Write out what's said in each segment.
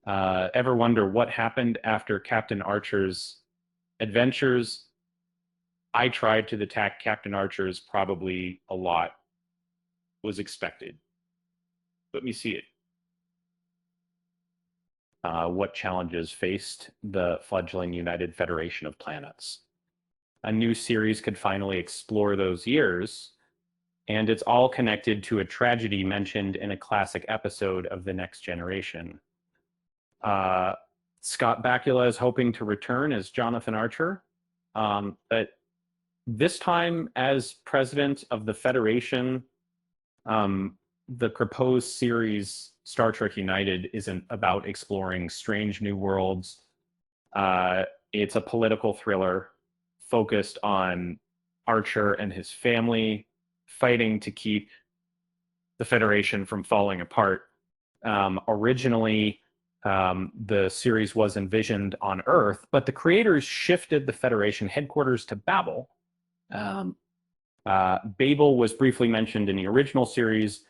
Ever wonder what happened after Captain Archer's adventures? I tried to attack Captain Archer's probably a lot was expected. Let me see it. What challenges faced the fledgling United Federation of Planets? A new series could finally explore those years, and it's all connected to a tragedy mentioned in a classic episode of The Next Generation. Uh, Scott Bakula is hoping to return as Jonathan Archer, but this time as president of the Federation. Um, the proposed series Star Trek United isn't about exploring strange new worlds. It's a political thriller focused on Archer and his family fighting to keep the Federation from falling apart. Originally, the series was envisioned on Earth, but the creators shifted the Federation headquarters to Babel. Um, Babel was briefly mentioned in the original series,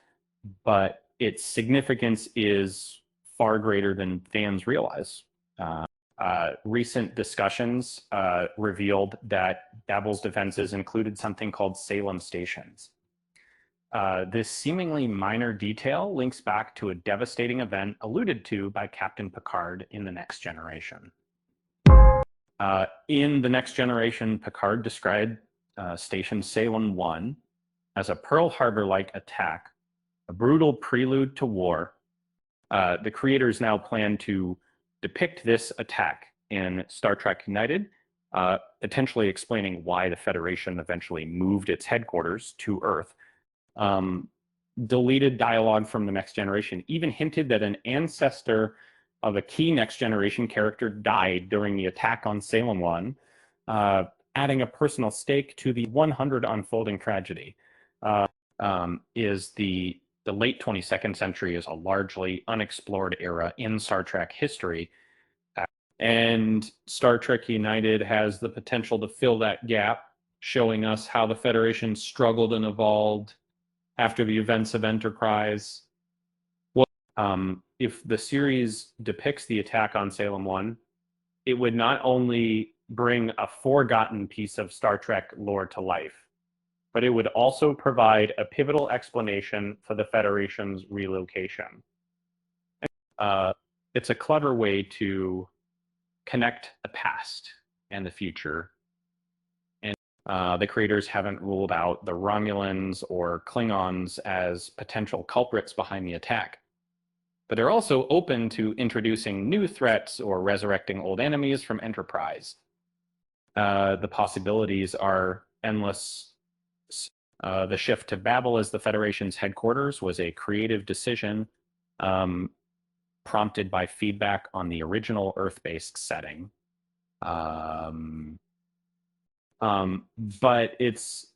but its significance is far greater than fans realize. Recent discussions revealed that Babel's defenses included something called Salem stations. This seemingly minor detail links back to a devastating event alluded to by Captain Picard in The Next Generation. In The Next Generation, Picard described Station Salem 1 as a Pearl Harbor-like attack, a brutal prelude to war. The creators now plan to depict this attack in Star Trek United, potentially explaining why the Federation eventually moved its headquarters to Earth. Deleted dialogue from The Next Generation even hinted that an ancestor of a key Next Generation character died during the attack on Salem 1, adding a personal stake to the 100 unfolding tragedy. Is the late 22nd century is a largely unexplored era in Star Trek history. And Star Trek United has the potential to fill that gap, showing us how the Federation struggled and evolved after the events of Enterprise. Well, if the series depicts the attack on Salem 1, it would not only bring a forgotten piece of Star Trek lore to life, but it would also provide a pivotal explanation for the Federation's relocation. It's a clever way to connect the past and the future. And the creators haven't ruled out the Romulans or Klingons as potential culprits behind the attack. But they're also open to introducing new threats or resurrecting old enemies from Enterprise. The possibilities are endless. The shift to Babel as the Federation's headquarters was a creative decision prompted by feedback on the original Earth-based setting. But it's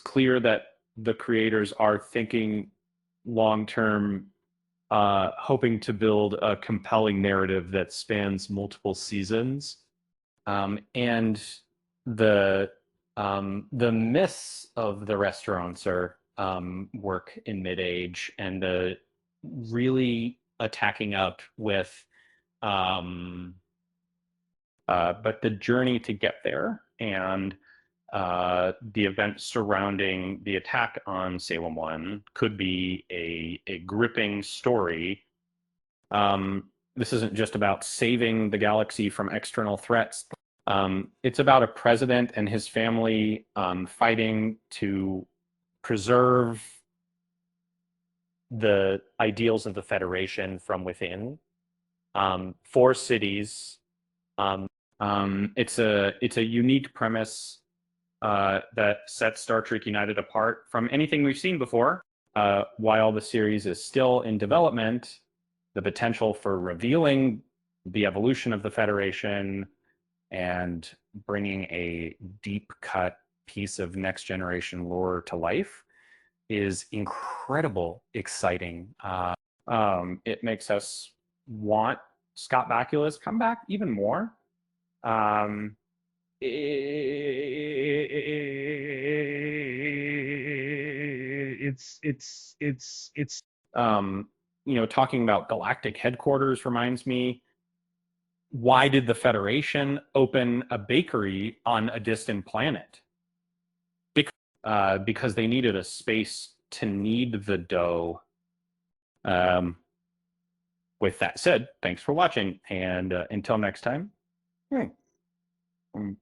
clear that the creators are thinking long-term, hoping to build a compelling narrative that spans multiple seasons. And the myths of the restaurateur work in mid-age, and the really attacking up with but the journey to get there and the events surrounding the attack on Salem 1 could be a gripping story. This isn't just about saving the galaxy from external threats. It's about a president and his family fighting to preserve the ideals of the Federation from within. Four cities. It's a unique premise that sets Star Trek United apart from anything we've seen before. While the series is still in development, the potential for revealing the evolution of the Federation and bringing a deep cut piece of Next Generation lore to life is incredible exciting. It makes us want Scott Bakula's comeback even more. It's um talking about galactic headquarters reminds me, why did the Federation open a bakery on a distant planet? Because they needed a space to knead the dough. Um, with that said, thanks for watching, and until next time. Hmm.